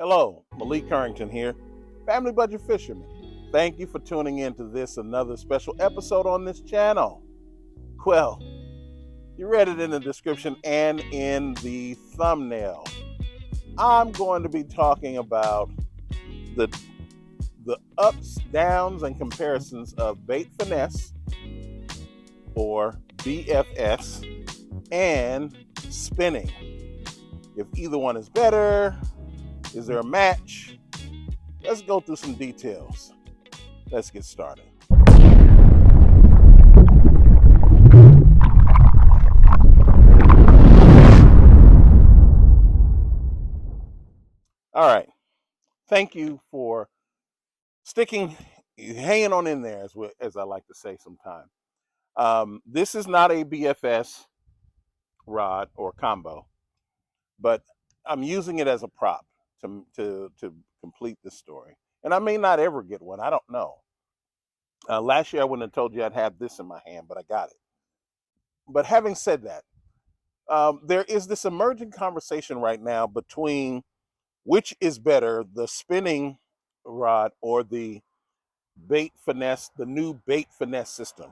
Hello, Malik Currington here, Family Budget Fisherman. Thank you for tuning in to another special episode on this channel. Well, you read it in the description and in the thumbnail. I'm going to be talking about the ups, downs, and comparisons of bait finesse, or BFS, and spinning. If either one is better, is there a match? Let's go through some details. Let's get started. All right. Thank you for hanging on in there, as I like to say sometimes. This is not a BFS rod or combo, but I'm using it as a prop to complete this story. And I may not ever get one. I don't know. Last year I wouldn't have told you I'd have this in my hand, but I got it. But having said that, there is this emerging conversation right now between which is better, the spinning rod or the new bait finesse system.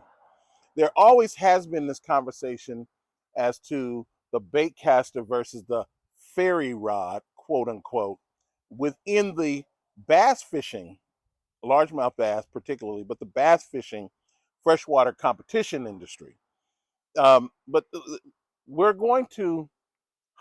There always has been this conversation as to the bait caster versus the fairy rod, quote unquote, within the bass fishing, largemouth bass particularly, but the bass fishing freshwater competition industry. But we're going to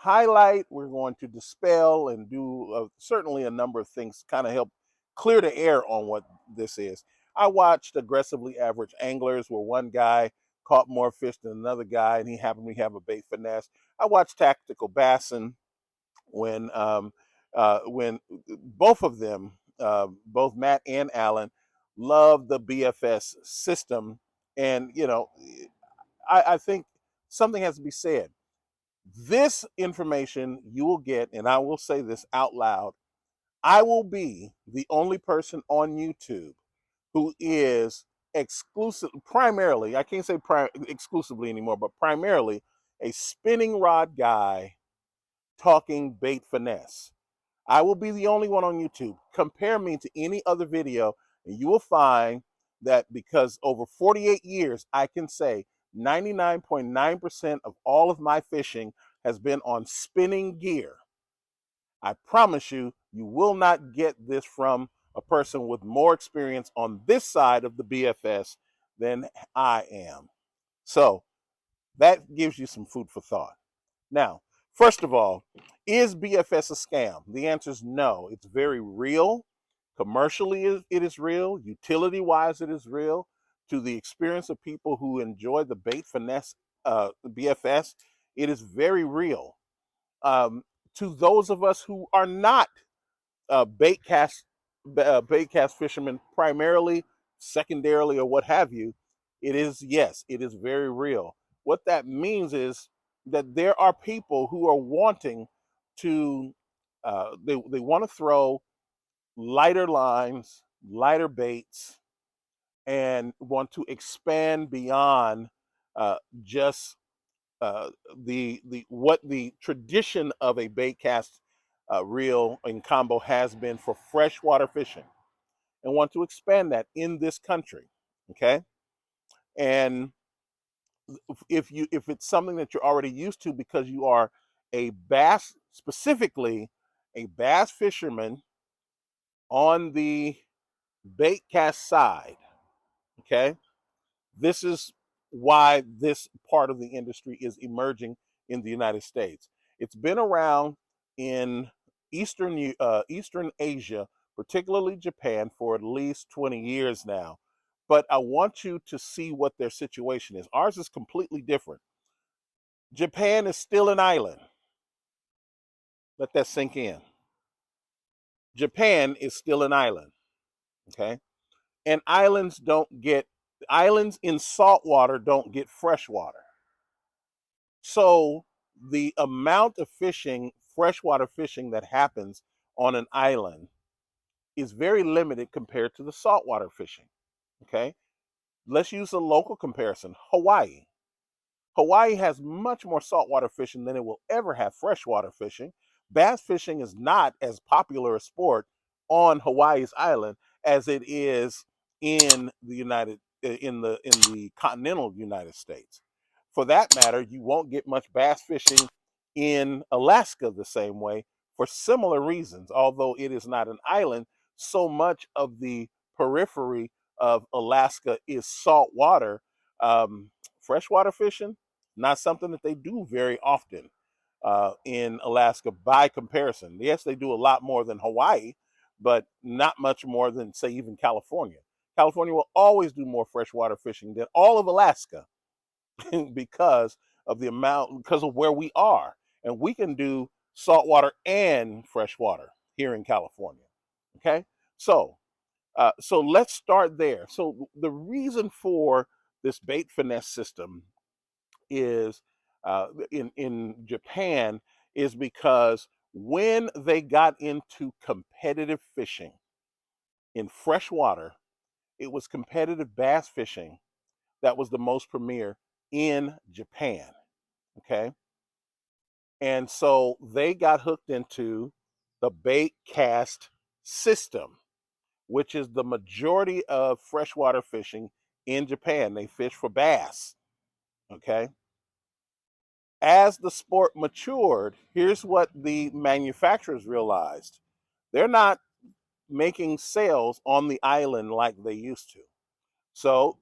we're going to dispel and do certainly a number of things to kind of help clear the air on what this is. I watched Aggressively Average Anglers, where one guy caught more fish than another guy, and he happened to have a bait finesse. I watched Tactical Bassin when both of them, both Matt and Alan, love the BFS system, and I think something has to be said. This information you will get, and I will say this out loud, I will be the only person on YouTube who is primarily, I can't say exclusively anymore, but primarily a spinning rod guy talking bait finesse. I will be the only one on YouTube. Compare me to any other video, and you will find that because over 48 years, I can say 99.9% of all of my fishing has been on spinning gear. I promise you, you will not get this from a person with more experience on this side of the BFS than I am. So that gives you some food for thought. Now, first of all, is BFS a scam? The answer is no. It's very real. Commercially, it is real. Utility-wise, it is real. To the experience of people who enjoy the bait finesse BFS, it is very real. To those of us who are not bait cast fishermen, primarily, secondarily, or what have you, it is very real. What that means is that there are people who are wanting to they want to throw lighter lines, lighter baits, and want to expand beyond just what the tradition of a bait cast reel and combo has been for freshwater fishing, and want to expand that in this country. Okay, and if it's something that you're already used to because you are specifically a bass fisherman on the bait cast side, okay, this is why this part of the industry is emerging in the United States. It's been around in Eastern Asia, particularly Japan, for at least 20 years now. But I want you to see what their situation is. Ours is completely different. Japan is still an island. Let that sink in. Japan is still an island, okay? And islands in salt water don't get fresh water. So the amount of freshwater fishing that happens on an island is very limited compared to the saltwater fishing, okay? Let's use a local comparison. Hawaii has much more saltwater fishing than it will ever have freshwater fishing, Bass fishing is not as popular a sport on Hawaii's island as it is in the continental United States. For that matter, you won't get much bass fishing in Alaska the same way for similar reasons. Although it is not an island, so much of the periphery of Alaska is salt water. Freshwater fishing, not something that they do very often in Alaska by comparison. Yes, they do a lot more than Hawaii, but not much more than, say, even California. California will always do more freshwater fishing than all of Alaska because because of where we are. And we can do saltwater and freshwater here in California. Okay, so so let's start there. So the reason for this bait finesse system is in Japan is because when they got into competitive fishing in freshwater, it was competitive bass fishing that was the most premier in Japan. Okay. And so they got hooked into the bait cast system, which is the majority of freshwater fishing in Japan. They fish for bass. Okay. As the sport matured, here's what the manufacturers realized. They're not making sales on the island like they used to. So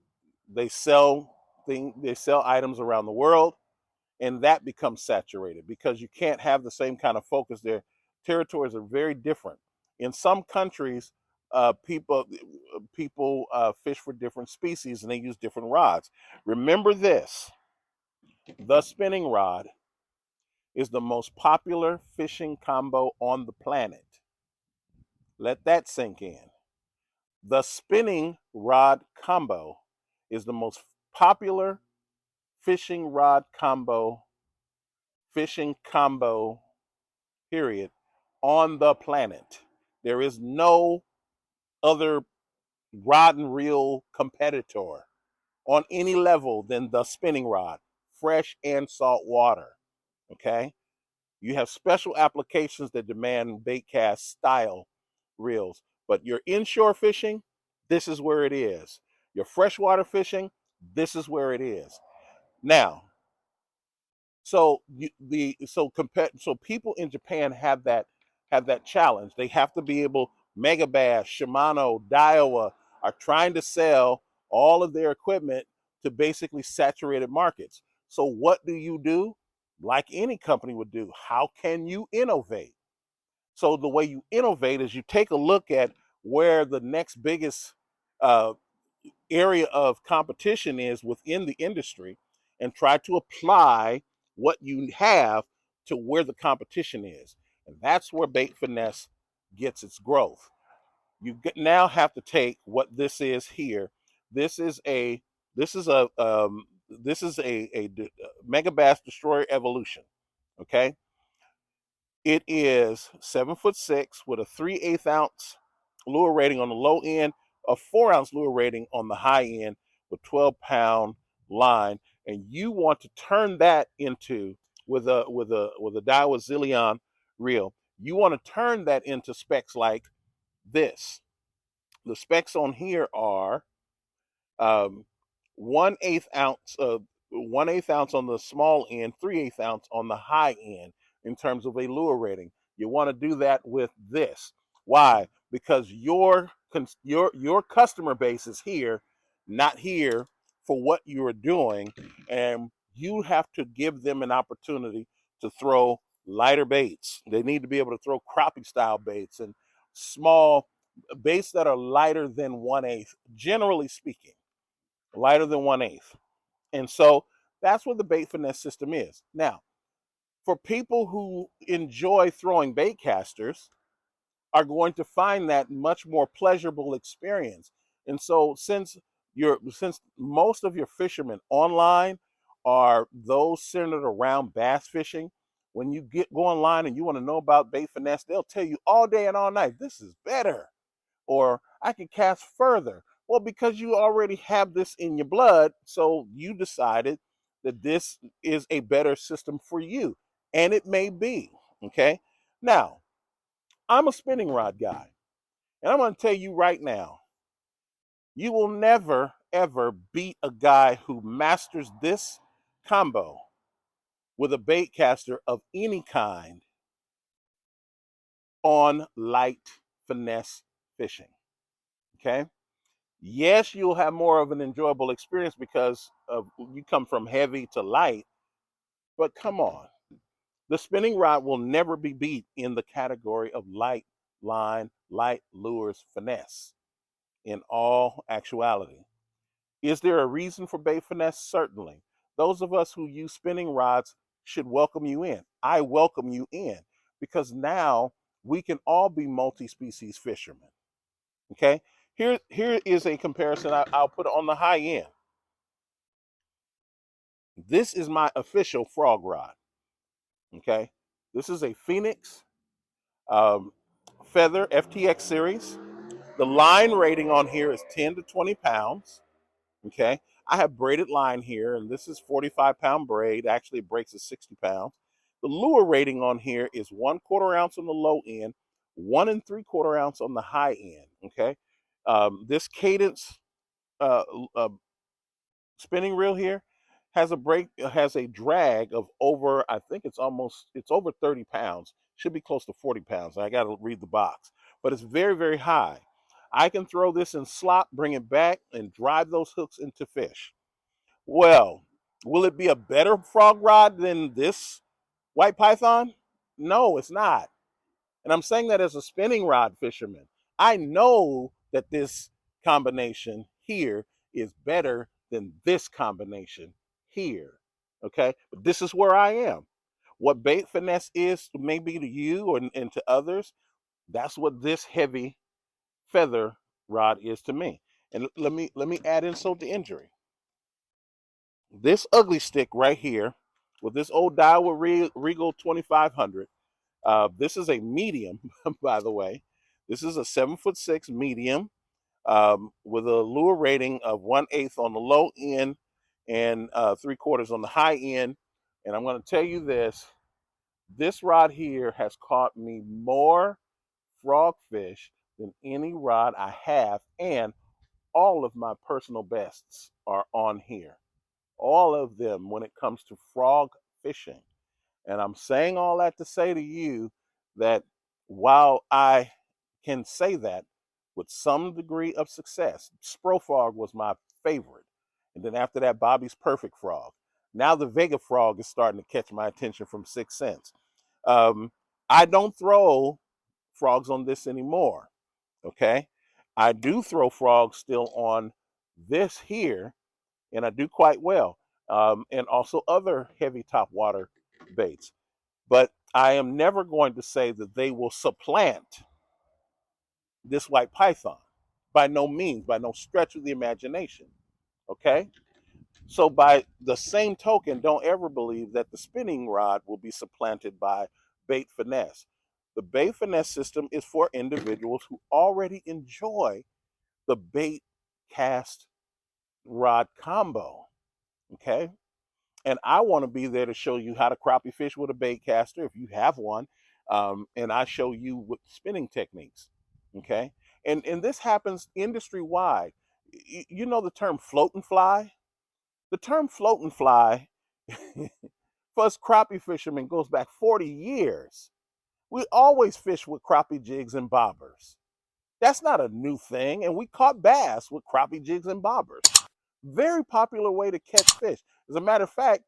they sell they sell items around the world, and that becomes saturated because you can't have the same kind of focus there. Territories are very different. In some countries, people fish for different species and they use different rods. Remember this: the spinning rod is the most popular fishing combo on the planet. Let that sink in. The spinning rod combo is the most popular fishing rod combo, fishing combo, period, on the planet. There is no other rod and reel competitor on any level than the spinning rod, fresh and salt water. Okay? You have special applications that demand bait cast style reels, but your inshore fishing, this is where it is. Your freshwater fishing, this is where it is. Now, so people in Japan have that challenge. They have to be able. Megabass, Shimano, Daiwa are trying to sell all of their equipment to basically saturated markets. So what do you do? Like any company would do, how can you innovate? So the way you innovate is you take a look at where the next biggest uh, area of competition is within the industry and try to apply what you have to where the competition is. And that's where bait finesse gets its growth. You now have to take what this is here. This is a this is a Mega Bass Destroyer Evolution. Okay, it is 7'6" with a 3/8 ounce lure rating on the low end, a 4-ounce lure rating on the high end, with 12-pound line, and you want to turn that into with a Daiwa Zillion reel. You want to turn that into specs like this. The specs on here are um, 1/8 ounce, 1/8 ounce on the small end, 3/8 ounce on the high end in terms of a lure rating. You want to do that with this. Why? Because your customer base is here, not here for what you are doing, and you have to give them an opportunity to throw lighter baits. They need to be able to throw crappie style baits and small baits that are lighter than 1/8, generally speaking, lighter than 1/8. And so that's what the bait finesse system is. Now, for people who enjoy throwing bait casters, are going to find that much more pleasurable experience. And so since most of your fishermen online are those centered around bass fishing, when you go online and you want to know about bait finesse, they'll tell you all day and all night, this is better, or I can cast further. Well, because you already have this in your blood, so you decided that this is a better system for you. And it may be, okay? Now, I'm a spinning rod guy, and I'm going to tell you right now, you will never, ever beat a guy who masters this combo with a bait caster of any kind on light finesse fishing. Okay? Yes, you'll have more of an enjoyable experience because of you come from heavy to light, but come on. The spinning rod will never be beat in the category of light line, light lures finesse in all actuality. Is there a reason for bait finesse? Certainly. Those of us who use spinning rods should welcome you in. I welcome you in because now we can all be multi-species fishermen. Okay? Here is a comparison I'll put on the high end. This is my official frog rod. Okay? This is a Phoenix um, Feather FTX series. The line rating on here is 10 to 20 pounds. Okay. I have braided line here, and this is 45-pound braid. Actually, it breaks at 60 pounds. The lure rating on here is 1/4 ounce on the low end, 1 3/4 ounce on the high end. Okay. This cadence uh, uh, spinning reel here has a drag of over, I think it's over 30 pounds, should be close to 40 pounds. I got to read the box, but it's very, very high. I can throw this in slop, bring it back, and drive those hooks into fish. Well, will it be a better frog rod than this white python? No, it's not. And I'm saying that as a spinning rod fisherman. I know that this combination here is better than this combination here. Okay. But this is where I am. What bait finesse is maybe to you and to others, that's what this heavy feather rod is to me. And let me add insult to injury. This ugly stick right here with this old Daiwa Regal 2500. This is a medium, by the way. This is a 7'6" medium with a lure rating of 1/8 on the low end and 3/4 on the high end. And I'm going to tell you this rod here has caught me more frogfish than any rod I have, and all of my personal bests are on here. All of them when it comes to frog fishing. And I'm saying all that to say to you that while I can say that with some degree of success, Spro Frog was my favorite. And then after that, Bobby's Perfect Frog. Now the Vega Frog is starting to catch my attention from 6 cents. Um, I don't throw frogs on this anymore. Okay. I do throw frogs still on this here, and I do quite well. And also other heavy top water baits. But I am never going to say that they will supplant this white python. By no means, by no stretch of the imagination. Okay? So, by the same token, don't ever believe that the spinning rod will be supplanted by bait finesse. The bait finesse system is for individuals who already enjoy the bait cast rod combo. Okay? And I want to be there to show you how to crappie fish with a bait caster if you have one, and I show you with spinning techniques. Okay, and this happens industry wide. You know the term float and fly. The term float and fly for us crappie fishermen goes back 40 years. We always fish with crappie jigs and bobbers. That's not a new thing, and we caught bass with crappie jigs and bobbers. Very popular way to catch fish. As a matter of fact,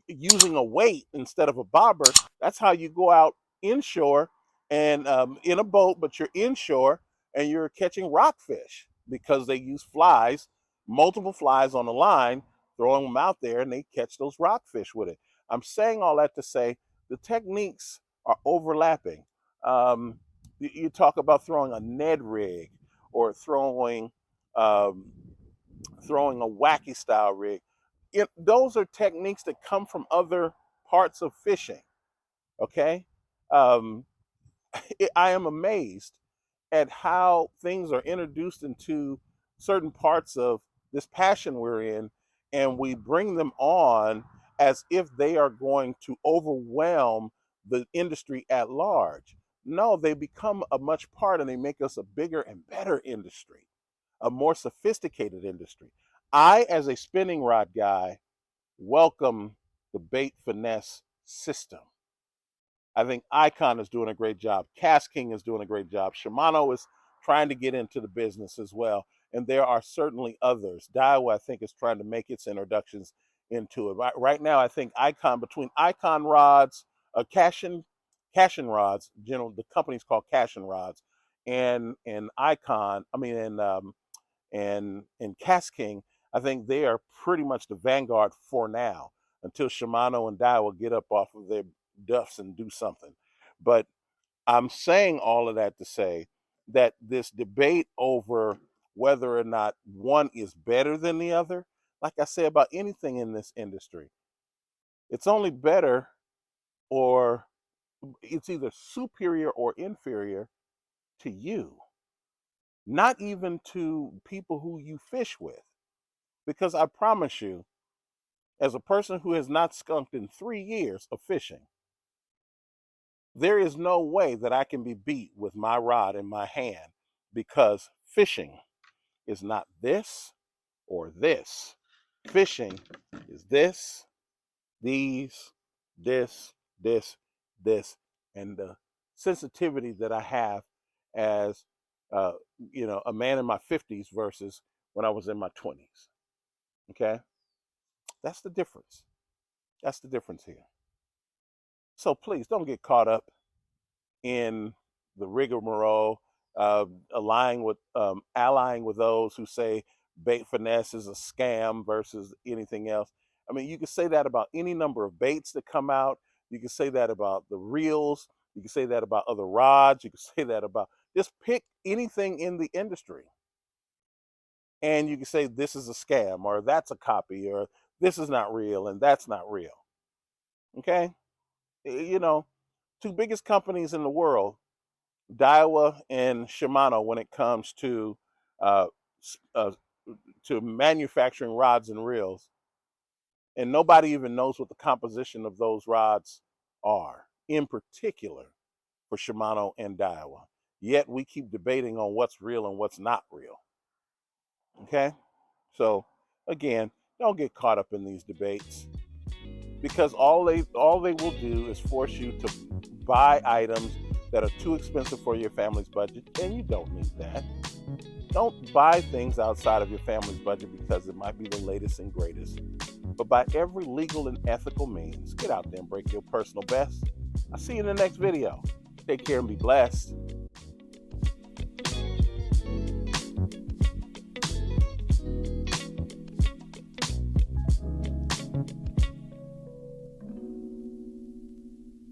using a weight instead of a bobber, that's how you go out inshore and in a boat, but you're inshore and you're catching rockfish because they use flies, multiple flies on the line, throwing them out there, and they catch those rockfish with it. I'm saying all that to say the techniques are overlapping. Um, you talk about throwing a Ned rig or um, throwing a wacky style rig. Those are techniques that come from other parts of fishing. Okay, um, I am amazed at how things are introduced into certain parts of this passion we're in, and we bring them on as if they are going to overwhelm the industry at large. No, they become a much part and they make us a bigger and better industry, a more sophisticated industry. I, as a spinning rod guy, welcome the bait finesse system. I think Icon is doing a great job. Cast King is doing a great job. Shimano is trying to get into the business as well. And there are certainly others. Daiwa, I think, is trying to make its introductions into it. Right now, I think Icon, between Icon rods, Cashin rods, the company's called Cashin rods, and Icon, I mean, and Cast King, I think they are pretty much the vanguard for now until Shimano and Daiwa get up off of their duffs and do something. But I'm saying all of that to say that this debate over whether or not one is better than the other, like I say about anything in this industry, it's only better, or it's either superior or inferior to you, not even to people who you fish with. Because I promise you, as a person who has not skunked in 3 years of fishing, there is no way that I can be beat with my rod in my hand, because fishing is not this or this. Fishing is this, these, this, this, and the sensitivity that I have as a man in my 50s versus when I was in my 20s. Okay? That's the difference. That's the difference here. So please don't get caught up in the rigmarole, allying with those who say bait finesse is a scam versus anything else. I mean, you can say that about any number of baits that come out. You can say that about the reels. You can say that about other rods. You can say that about, just pick anything in the industry, and you can say this is a scam, or that's a copy, or this is not real and that's not real. Okay? You know, two biggest companies in the world, Daiwa and Shimano, when it comes uh, uh, to manufacturing rods and reels, and nobody even knows what the composition of those rods are, in particular for Shimano and Daiwa. Yet we keep debating on what's real and what's not real. Okay, so again, don't get caught up in these debates, because all they will do is force you to buy items that are too expensive for your family's budget, and you don't need that. Don't buy things outside of your family's budget because it might be the latest and greatest. But by every legal and ethical means, get out there and break your personal best. I'll see you in the next video. Take care and be blessed.